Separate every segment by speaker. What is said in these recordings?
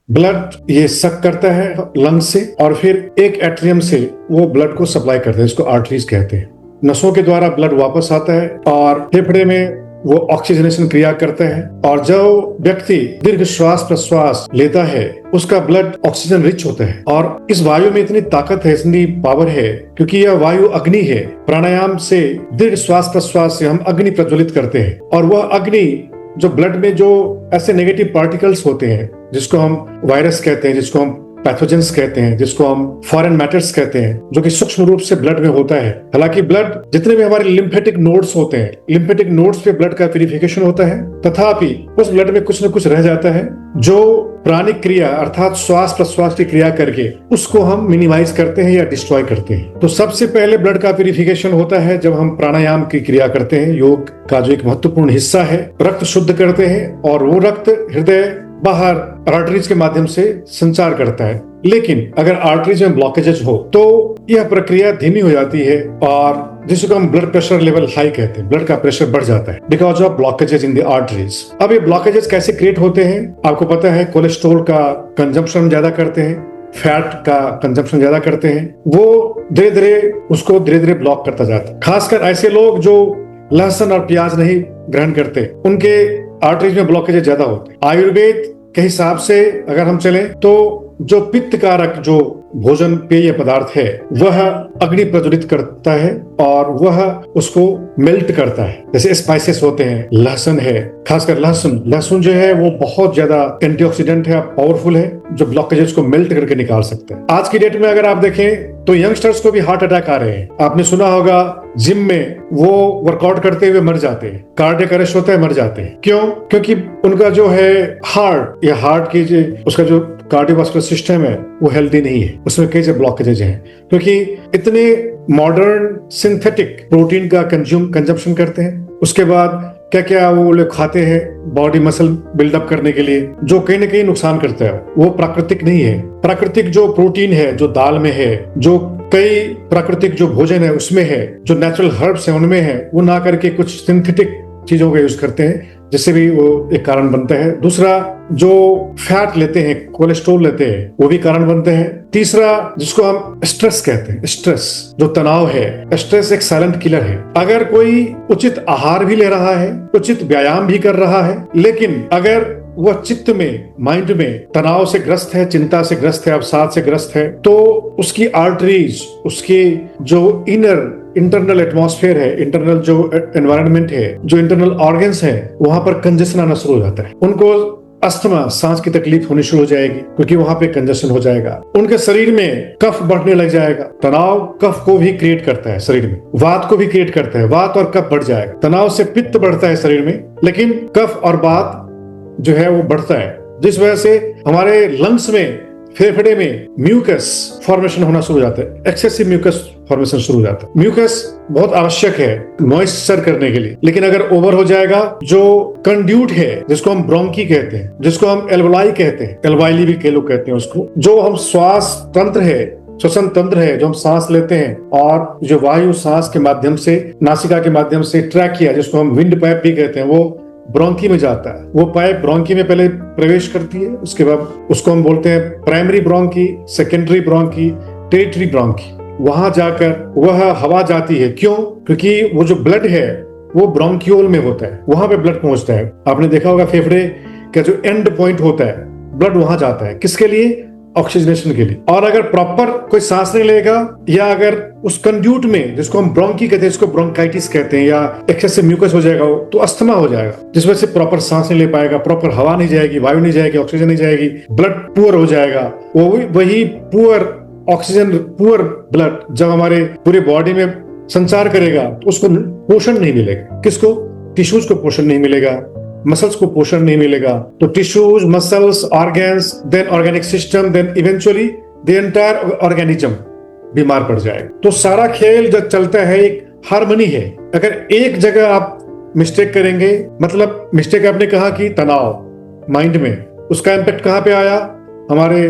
Speaker 1: Blood ये सक करता है लंग से और फिर एक एट्रियम से वो ब्लड को सप्लाई करता है, इसको आर्टरीज कहते हैं। नसों के द्वारा ब्लड वापस आता है और फेफड़े में वो ऑक्सीजनेशन क्रिया करता है, और जो व्यक्ति दीर्घ श्वास प्रश्वास लेता है उसका ब्लड ऑक्सीजन रिच होता है। और इस वायु में इतनी ताकत है, इतनी पावर है, क्योंकि यह वायु अग्नि है। प्राणायाम से दीर्घ श्वास प्रश्वास से हम अग्नि प्रज्वलित करते हैं, और वह अग्नि जो ब्लड में जो ऐसे नेगेटिव पार्टिकल्स होते हैं, जिसको हम वायरस कहते हैं, जिसको हम पैथोजेंस कहते हैं, जिसको हम फॉरेन मैटर्स कहते हैं, जो कि सूक्ष्म रूप से ब्लड में होता है। हालांकि ब्लड जितने भी हमारे लिम्फेटिक नोड्स होते हैं, लिम्फेटिक नोड्स पे ब्लड का प्यूरिफिकेशन होता है, तथापि उस ब्लड में कुछ न कुछ रह जाता है जो प्राणिक क्रिया अर्थात श्वास प्रश्वास की क्रिया करके उसको हम मिनिमाइज करते हैं या डिस्ट्रॉय करते हैं। तो सबसे पहले ब्लड का प्यूरिफिकेशन होता है जब हम प्राणायाम की क्रिया करते हैं। योग का जो एक महत्वपूर्ण हिस्सा है, रक्त शुद्ध करते हैं, और वो रक्त हृदय बाहर आर्टरीज के माध्यम से संचार करता है। लेकिन अगर आर्टरीज में ब्लॉकेजेस हो तो यह प्रक्रिया धीमी हो जाती है, और जिसको हम ब्लड प्रेशर लेवल हाई कहते हैं, ब्लड का प्रेशर बढ़ जाता है because of blockages in the arteries. अब ये ब्लॉकेजेस कैसे क्रिएट होते हैं? आपको पता है, कोलेस्ट्रॉल का कंजम्पशन ज्यादा करते हैं, फैट का कंजम्पशन ज्यादा करते हैं, वो धीरे धीरे ब्लॉक करता जाता है। खासकर ऐसे लोग जो लहसुन और प्याज नहीं ग्रहण करते, उनके आर्टरीज में ब्लॉकेज ज्यादा होते हैं। आयुर्वेद के हिसाब से अगर हम चलें तो जो पित्त कारक जो भोजन पेय पदार्थ है वह अग्नि प्रज्वलित करता है और वह उसको मेल्ट करता है। जैसे स्पाइसेस होते हैं, लहसुन है, खासकर लहसुन जो है वो बहुत ज्यादा एंटीऑक्सीडेंट है, पावरफुल है, जो ब्लॉकेजेस को मेल्ट करके निकाल सकता है। आज की डेट में अगर आप देखें तो यंगस्टर्स को भी हार्ट अटैक आ रहे हैं। आपने सुना होगा जिम में वो वर्कआउट करते हुए मर जाते हैं, कार्डियक अरेस्ट होता है, मर जाते हैं। क्यों? क्योंकि उनका जो है हार्ट की उसका जो कार्डियोवास्कुलर सिस्टम है वो हेल्दी नहीं है, उसमें कई से ब्लॉकेजेज हैं, क्योंकि इतने मॉडर्न सिंथेटिक प्रोटीन का कंजम्पशन करते हैं। उसके बाद क्या क्या वो लोग खाते हैं बॉडी मसल बिल्डअप करने के लिए, जो कहीं ना कहीं नुकसान करता है। वो प्राकृतिक नहीं है। प्राकृतिक जो प्रोटीन है, जो दाल में है, जो कई प्राकृतिक जो भोजन है उसमें है, जो नेचुरल हर्ब्स है उनमें है, वो ना करके कुछ सिंथेटिक चीजों का यूज करते हैं, जिससे भी वो एक कारण बनता है। दूसरा, जो फैट लेते हैं, कोलेस्ट्रॉल लेते हैं, वो भी कारण बनते हैं। तीसरा, जिसको हम स्ट्रेस कहते हैं, स्ट्रेस जो तनाव है, स्ट्रेस एक साइलेंट किलर है। अगर कोई उचित आहार भी ले रहा है, उचित व्यायाम भी कर रहा है, लेकिन अगर वह चित्त में, माइंड में तनाव से ग्रस्त है, चिंता से ग्रस्त है, अवसाद से ग्रस्त है, तो उसकी आर्टरीज, उसकी जो इंटरनल एटमॉस्फेयर है, इंटरनल जो एनवायरनमेंट है, जो इंटरनल ऑर्गन्स है, वहां पर कंजेशन आना शुरू हो जाता है। उनको अस्थमा, सांस की तकलीफ होनी शुरू हो जाएगी, क्योंकि वहां पे कंजेशन हो जाएगा। उनके शरीर में कफ बढ़ने लग जाएगा। तनाव कफ को भी क्रिएट करता है, शरीर में वात को भी क्रिएट करता है, वात और कफ बढ़ जाएगा। तनाव से पित्त बढ़ता है शरीर में, लेकिन कफ और वात जो है वो बढ़ता है, जिस वजह से हमारे लंग्स में, फेफड़े में म्यूकस फॉर्मेशन होना शुरू हो जाता है, एक्सेसिव म्यूकस फॉर्मेशन शुरू हो जाता है। म्यूकस बहुत आवश्यक है मॉइस्चर करने के लिए, लेकिन अगर ओवर हो जाएगा, जो कंड्यूट है, जिसको हम ब्रोंकी कहते हैं, जिसको हम एल्वोलाई कहते हैं, एल्वाइली भी के लोग कहते हैं उसको, जो हम श्वास तंत्र है, श्वसन तंत्र है, जो हम सांस लेते हैं, और जो वायु सांस के माध्यम से, नासिका के माध्यम से ट्रैक किया, जिसको हम विंड पाइप भी कहते हैं, वो ब्रोंकी में जाता है। वो पाइप ब्रोंकी में पहले प्रवेश करती है, उसके बाद उसको हम बोलते हैं primary bronchi, secondary bronchi, territory bronchi. वहां जाकर वह हवा जाती है। क्यों? क्योंकि वो जो ब्लड है वो ब्रोंकियोल में होता है, वहां पे ब्लड पहुंचता है। आपने देखा होगा फेफड़े का जो एंड पॉइंट होता है, ब्लड वहां जाता है। किसके लिए? ऑक्सीजनेशन के लिए। और अगर प्रॉपर कोई सांस नहीं लेगा, या अगर उस कंड्यूट में, जिसको हम ब्रोंकी कहते हैं, जिसको ब्रोंकाइटिस कहते हैं, या एक्सेसिव म्यूकस हो जाएगा, तो अस्थमा हो जाएगा, जिस वजह से प्रॉपर सांस नहीं ले पाएगा, प्रॉपर हवा नहीं जाएगी, वायु नहीं जाएगी, ऑक्सीजन नहीं जाएगी, ब्लड पुअर हो जाएगा। वही पुअर ऑक्सीजन, पुअर ब्लड जब हमारे पूरे बॉडी में संचार करेगा तो उसको पोषण नहीं मिलेगा। किसको? टिश्यूज को पोषण नहीं मिलेगा, मसल्स को पोषण नहीं मिलेगा। तो tissues, muscles, organs, then organic system, then eventually the entire organism बीमार पड़ जाएगा। तो सारा खेल जब चलता है एक हार्मनी है। अगर एक जगह आप मिस्टेक करेंगे, मतलब मिस्टेक आपने कहा कि तनाव माइंड में, उसका इम्पैक्ट कहाँ पे आया? हमारे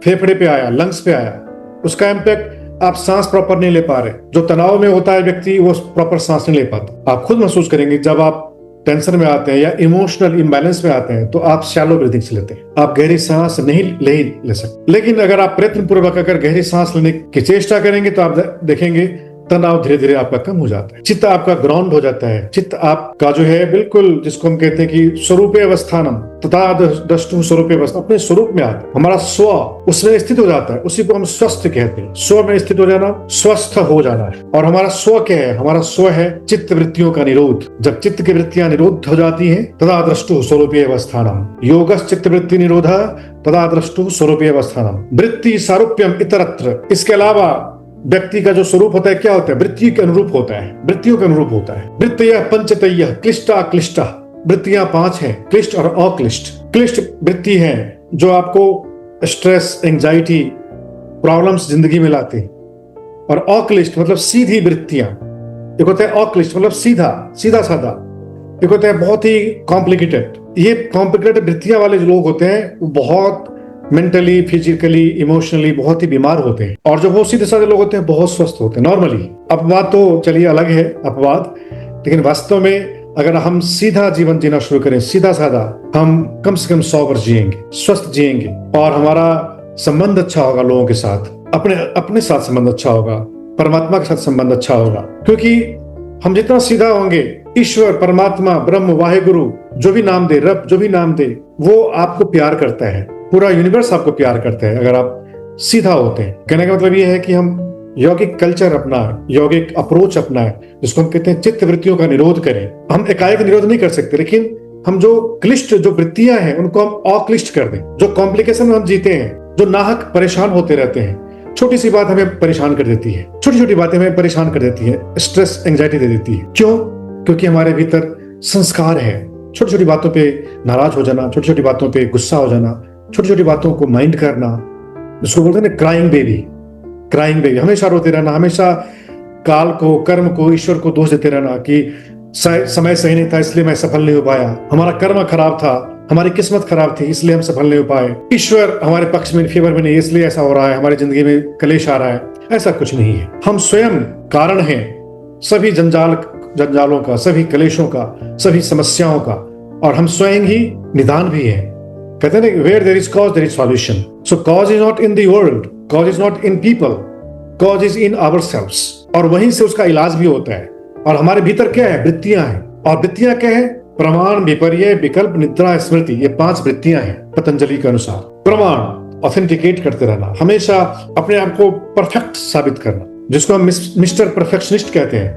Speaker 1: फेफड़े पे आया, लंग्स पे आया। उसका इम्पैक्ट, आप सांस प्रॉपर नहीं ले पा रहे। जो तनाव में होता है व्यक्ति, वो प्रॉपर सांस नहीं ले पाता। आप खुद महसूस करेंगे जब आप टेंशन में आते हैं या इमोशनल इम्बैलेंस में आते हैं तो आप शैलो ब्रीथिंग से लेते हैं, आप गहरी सांस नहीं ले सकते। लेकिन अगर आप प्रयत्न पूर्वक अगर गहरी सांस लेने की चेष्टा करेंगे तो आप देखेंगे तनाव धीरे धीरे आपका कम हो जाता है, चित्त आपका ग्राउंड हो जाता है, चित्त आपका जो है बिल्कुल जिसको हम कहते हैं कि स्वरूपे अवस्थानम तथा द्रष्टुम स्वरूपे अवस्था, अपने स्वरूप में आता है, हमारा स्व उसमें स्थित हो जाता है, उसी को हम स्वस्थ कहते हैं। स्व में स्थित हो जाना, स्वस्थ हो जाना है। और हमारा स्व क्या है? हमारा स्व है चित्त वृत्तियों का निरोध। जब चित्त की वृत्तियां निरोध हो जाती है तथा द्रष्टु स्वरूपे अवस्थानम, योगस् चित्त वृत्ति निरोधा तथा द्रष्टु स्वरूपे अवस्थानम, वृत्ति सारूप्यम इतरत्र। इसके अलावा व्यक्ति का जो स्वरूप होता है क्या होता है? वृत्ति के अनुरूप होता है, वृत्तियों के अनुरूप होता है। वृत्तियां पंचतय्य क्लिष्टा क्लिष्टा, वृत्तियां 5 हैं, क्लिष्ट और अक्लिष्ट। क्लिष्ट वृत्ति है जो आपको स्ट्रेस, एंजाइटी, प्रॉब्लम्स जिंदगी में लाते हैं। और अक्लिष्ट मतलब सीधी वृत्तियां। एक होता है अक्लिष्ट मतलब सीधा सीधा साधा, एक होता है बहुत ही कॉम्प्लिकेटेड। ये कॉम्प्लिकेटेड वृत्तियां वाले जो लोग होते हैं वो बहुत मेंटली, फिजिकली, इमोशनली बहुत ही बीमार होते हैं। और जो वो सीधे साधे लोग होते हैं बहुत स्वस्थ होते हैं नॉर्मली। अपवाद तो चलिए अलग है अपवाद, लेकिन वास्तव में अगर हम सीधा जीवन जीना शुरू करें, सीधा साधा, हम कम से कम 100 वर्ष जिएंगे, स्वस्थ जिएंगे और हमारा संबंध अच्छा होगा लोगों के साथ, अपने साथ संबंध अच्छा होगा, परमात्मा के साथ संबंध अच्छा होगा। क्योंकि हम जितना सीधा होंगे, ईश्वर, परमात्मा, ब्रह्म, वाहेगुरु जो भी नाम दे, रब जो भी नाम दे, वो आपको प्यार करता है। पूरा यूनिवर्स आपको प्यार करता है अगर आप सीधा होते हैं। कहने का मतलब ये है कि हम यौगिक कल्चर अपनाएं, यौगिक अप्रोच अपनाएं, जिसको हम कहते हैं चित्त वृत्तियों का निरोध करें। हम एकाएक निरोध नहीं कर सकते, लेकिन हम जो क्लिष्ट जो वृत्तियां हैं उनको हम अक्लिष्ट कर दें। जो कॉम्प्लिकेशन में हम जीते हैं, जो नाहक परेशान होते रहते हैं, छोटी सी बात हमें परेशान कर देती है, छोटी छोटी बातें हमें परेशान कर देती है, स्ट्रेस, एंजाइटी दे देती है। क्यों? क्योंकि हमारे भीतर संस्कार है। छोटी छोटी बातों पे नाराज हो जाना, छोटी छोटी बातों पे गुस्सा हो जाना, छोटी छोटी बातों को माइंड करना, जिसको बोलते हैं ना क्राइंग बेबी। क्राइंग बेबी, हमेशा रोते रहना, हमेशा काल को, कर्म को, ईश्वर को दोष देते रहना कि समय सही नहीं था इसलिए मैं सफल नहीं हो पाया, हमारा कर्म खराब था, हमारी किस्मत खराब थी इसलिए हम सफल नहीं हो पाए, ईश्वर हमारे पक्ष में, फेवर में नहीं इसलिए ऐसा हो रहा है, हमारी जिंदगी में कलेश आ रहा है। ऐसा कुछ नहीं है। हम स्वयं कारण हैं सभी जंजालों का, सभी कलेशों का, सभी समस्याओं का, और हम स्वयं ही निदान भी हैं। कहते हैं ना, where there is cause there is solution. So cause is not in the world, cause is not in people, cause is in ourselves. और वहीं से उसका इलाज भी होता है। और हमारे भीतर क्या है? वृत्तियां हैं। और वृत्तियां क्या है? प्रमाण, विपर्य, विकल्प, निद्रा, स्मृति, ये 5 वृत्तियां हैं पतंजलि के अनुसार। प्रमाण ऑथेंटिकेट करते रहना, हमेशा अपने आप को परफेक्ट साबित करना, जिसको हम मिस्टर परफेक्शनिस्ट कहते हैं।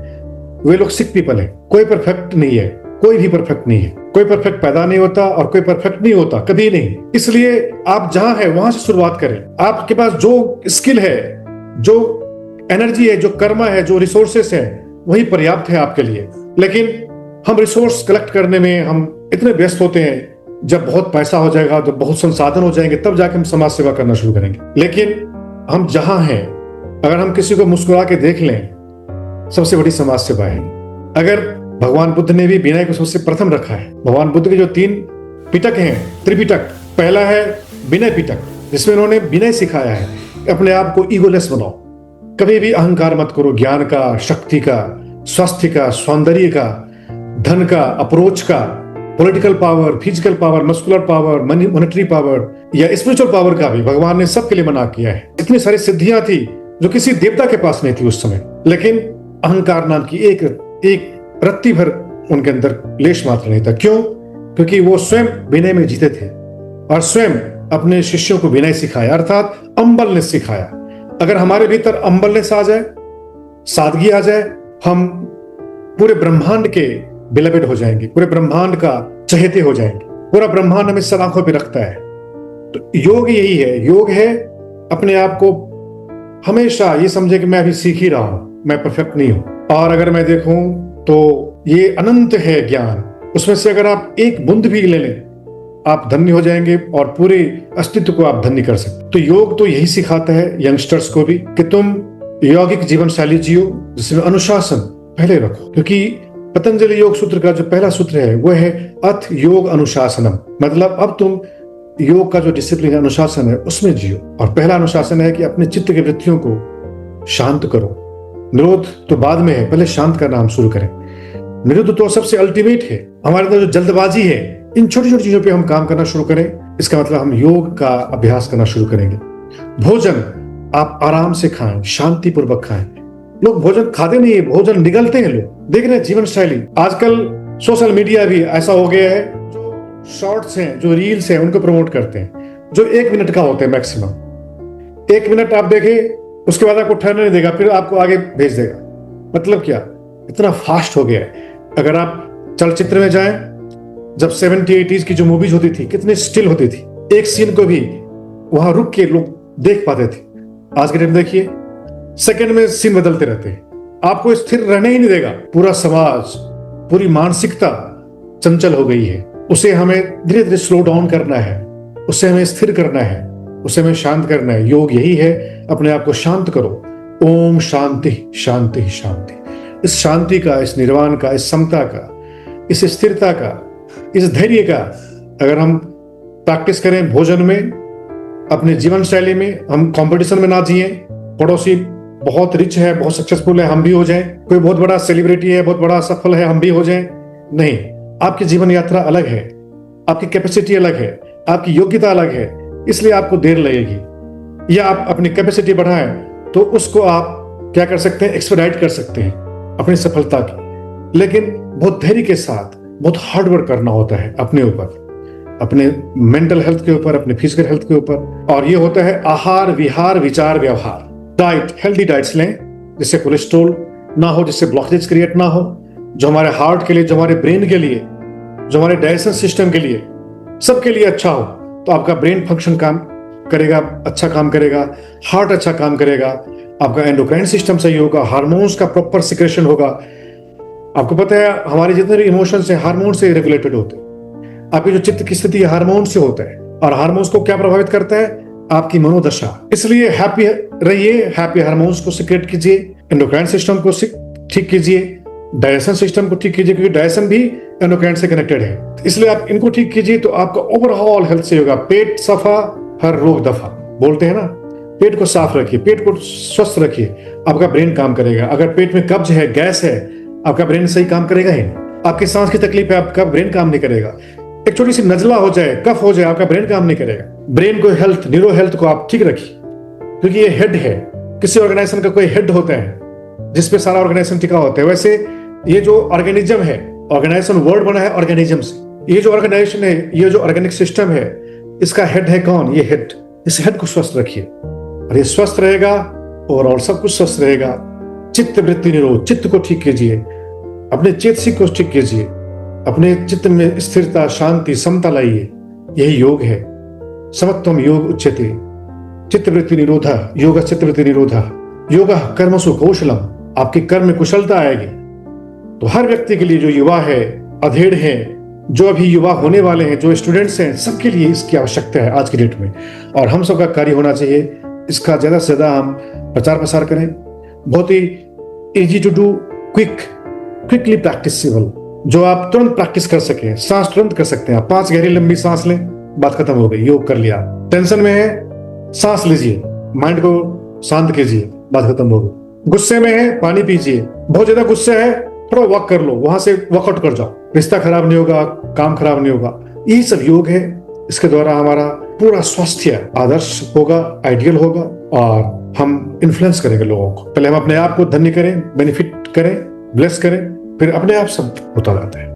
Speaker 1: वे लोग सिक पीपल है। कोई परफेक्ट नहीं है, कोई भी परफेक्ट नहीं है, कोई परफेक्ट पैदा नहीं होता और कोई परफेक्ट नहीं होता, कभी नहीं। इसलिए आप जहां है वहां से शुरुआत करें। आपके पास जो स्किल है, जो एनर्जी है, जो कर्मा है, जो रिसोर्सेस है, वही पर्याप्त है आपके लिए। लेकिन हम रिसोर्स कलेक्ट करने में हम इतने व्यस्त होते हैं, जब बहुत पैसा हो जाएगा, जब बहुत संसाधन हो जाएंगे, तब जाके हम समाज सेवा करना शुरू करेंगे। लेकिन हम जहां हैं, अगर हम किसी को मुस्कुरा के देख लें, सबसे बड़ी समाज सेवा है। अगर भगवान बुद्ध ने भी विनय को सबसे प्रथम रखा है। भगवान बुद्ध के जो 3 पिटक हैं, त्रिपिटक, पहला है विनय पिटक, जिसमें उन्होंने विनय सिखाया है, अपने आप को ईगोलेस बनाओ, कभी भी अहंकार मत करो, ज्ञान का, शक्ति का, स्वास्थ्य का, सौंदर्य का, धन का, अप्रोच का, political power, physical power, muscular power, monetary power या स्पिरिचुअल पावर का भी भगवान ने सबके लिए मना किया है। इतनी सारी सिद्धियां थी जो किसी देवता के पास नहीं थी उस समय, लेकिन अहंकार नाम की एक रत्ती भर उनके अंदर लेश मात्र नहीं था। क्यों? क्योंकि वो स्वयं विनय में जीते थे और स्वयं अपने शिष्यों को विनय सिखाया, अर्थात अम्बलनेस सिखाया। अगर हमारे भीतर अम्बलनेस आ जाए, सादगी आ जाए, हम पूरे ब्रह्मांड के बिलवेड हो जाएंगे, पूरे ब्रह्मांड का चहेते हो जाएंगे। पूरा ब्रह्मांड हमें सब आंखों पे रखता है। तो योग यही है। योग है अपने आप को हमेशा ये समझे कि मैं अभी सीख ही रहा हूं, मैं परफेक्ट नहीं हूं। और अगर मैं देखूं तो ये अनंत है ज्ञान, उसमें से अगर आप एक बूंद भी ले लें, आप धन्य हो जाएंगे और पूरे अस्तित्व को आप धन्य कर सकते। तो योग तो यही सिखाता है यंगस्टर्स को भी कि तुम यौगिक जीवन शैली जियो, जिसमें अनुशासन पहले रखो। क्योंकि पतंजलि योग सूत्र का जो पहला सूत्र है वो है अथ योग अनुशासनम, मतलब अब तुम योग का जो डिसिप्लिन है, अनुशासन है, उसमें जियो। और पहला अनुशासन है कि अपने चित्त की वृत्तियों को शांत करो। निरोध तो बाद में है, पहले शांत करना हम शुरू करें। निरुद्ध तो सबसे अल्टीमेट है। हमारे अंदर जो जल्दबाजी है, इन छोटी छोटी चीजों पे हम काम करना शुरू करें। इसका मतलब हम योग का अभ्यास करना शुरू करेंगे। भोजन आप आराम से खाएं, शांतिपूर्वक खाएं। लोग भोजन खाते नहीं है, भोजन निगलते हैं। लोग देख रहे हैं जीवन शैली, आजकल सोशल मीडिया भी ऐसा हो गया है, जो शॉर्ट्स हैं, जो रील्स हैं, उनको प्रमोट करते हैं, जो 1 मिनट का होता है मैक्सिमम। 1 मिनट आप देखें, उसके बाद आपको ठहरने नहीं देगा, फिर आपको आगे भेज देगा। मतलब क्या, इतना फास्ट हो गया है। अगर आप चलचित्र में जाएं, जब 70-80s की जो मूवीज होती थी, कितनी स्टिल होती थी, एक सीन को भी वहां रुक के लोग देख पाते थे। आज के टाइम देखिए, सेकंड में सीन बदलते रहते हैं, आपको स्थिर रहने ही नहीं देगा। पूरा समाज, पूरी मानसिकता चंचल हो गई है। उसे हमें धीरे धीरे स्लो डाउन करना है, उसे हमें स्थिर करना है, उसे हमें शांत करना है। योग यही है, अपने आप को शांत करो। ओम शांति शांति शांति। इस शांति का, इस निर्वाण का, इस समता का, इस स्थिरता का, इस धैर्य का अगर हम प्रैक्टिस करें भोजन में, अपने जीवन शैली में, हम कंपटीशन में ना जिए। पड़ोसी बहुत रिच है, बहुत सक्सेसफुल है, हम भी हो जाएं। कोई बहुत बड़ा सेलिब्रिटी है, बहुत बड़ा सफल है, हम भी हो जाएं। नहीं, आपकी जीवन यात्रा अलग है, आपकी कैपेसिटी अलग है, आपकी योग्यता अलग है, इसलिए आपको देर लगेगी। या आप अपनी कैपेसिटी बढ़ाएं तो उसको आप क्या कर सकते हैं, एक्सपेडाइट कर सकते हैं अपनी सफलता की। लेकिन बहुत धैर्य के साथ, बहुत हार्डवर्क करना होता है अपने ऊपर, अपने मेंटल हेल्थ के ऊपर, अपने फिजिकल हेल्थ के ऊपर। और ये होता है आहार विहार विचार व्यवहार। डाइट, हेल्दी डाइट्स लें, जिससे कोलेस्ट्रॉल ना हो, जिससे ब्लॉकेज क्रिएट ना हो, जो हमारे हार्ट के लिए, जो हमारे ब्रेन के लिए, जो हमारे डाइजेशन सिस्टम के लिए, सबके लिए अच्छा हो। तो आपका ब्रेन फंक्शन काम करेगा, अच्छा काम करेगा, हार्ट अच्छा काम करेगा, आपका एंडोक्राइन सिस्टम सही होगा, हार्मोन्स का प्रॉपर सिक्रेशन होगा। आपको पता है हमारे जितने भी इमोशंस हैं हार्मोन से रेगुलेटेड होते हैं। आपकी जो चित्त की स्थिति हार्मोन से होता है, और हार्मोन्स को क्या प्रभावित करता है, आपकी मनोदशा। इसलिए हैप्पी रहिए, हैप्पी हार्मोन्स को सीक्रेट कीजिए, एंडोक्राइन सिस्टम को ठीक कीजिए, डाइजेशन सिस्टम को ठीक कीजिए, क्योंकि डाइजेशन भी एंडोक्राइन से कनेक्टेड है। इसलिए आप इनको ठीक कीजिए तो आपका ओवरऑल हेल्थ सही होगा। पेट सफा हर रोग दफा, बोलते हैं ना। पेट को साफ रखिए, पेट को स्वस्थ रखिए, आपका ब्रेन काम करेगा। अगर पेट में कब्ज है, गैस है, आपका ब्रेन सही काम करेगा ही नहीं। आपकी सांस की तकलीफ है, आपका ब्रेन काम नहीं करेगा। एक छोटी सी नजला हो जाए, कफ हो जाए, आपका ब्रेन काम नहीं करेगा। ब्रेन को हेल्थ, न्यूरो हेल्थ को आप ठीक रखिए, क्योंकि ये हेड है। किसी ऑर्गेनाइजेशन का कोई हेड होता है जिसपे सारा ऑर्गेनाइजेशन टिका होता है। वैसे ये जो ऑर्गेनिज्म है, ऑर्गेनाइजेशन वर्ड बना है ऑर्गेनिज्म से। ये जो ऑर्गेनाइजेशन है, ये जो ऑर्गेनिक सिस्टम है, इसका हेड है कौन, ये हेड। इस हेड को स्वस्थ रखिए, और ये स्वस्थ रहेगा ओवरऑल सब कुछ स्वस्थ रहेगा। चित्त वृत्ति निरोध, चित्त को ठीक कीजिए, अपने चेतसिक को ठीक कीजिए, अपने चित्त में स्थिरता, शांति, समता लाइए। यही योग है। समत्वम योग उच्यते, चित्तवृत्ति निरोधा योग, चित्तवृत्ति निरोधा योग कर्मसु कौशलम। आपके कर्म में कुशलता आएगी। तो हर व्यक्ति के लिए, जो युवा है, अधेड़ है, जो अभी युवा होने वाले हैं, जो स्टूडेंट्स हैं, सबके लिए इसकी आवश्यकता है आज की डेट में। और हम सबका कार्य होना चाहिए, इसका ज्यादा से ज्यादा हम प्रचार प्रसार करें। बहुत ही easy to do, quickly practicable, जो आप तुरंत प्रैक्टिस कर सके। सांस तुरंत कर सकते हैं आप। 5 गहरी लंबी सांस लें, बात खत्म हो गई, योग कर लिया। टेंशन में है, सांस लीजिए, माइंड को शांत कीजिए, बात खत्म हो गई। गुस्से में है, पानी पीजिए। बहुत ज्यादा गुस्से है, थोड़ा वॉक कर लो, वहां से वॉकआउट कर जाओ। रिश्ता खराब नहीं होगा, काम खराब नहीं होगा। यही सब योग है। इसके द्वारा हमारा पूरा स्वास्थ्य आदर्श होगा, आइडियल होगा, और हम इन्फ्लुएंस करेंगे लोगों को। पहले हम अपने आप को धन्य करें, बेनिफिट करें, ब्लेस करें, फिर अपने आप सब होता जाता है।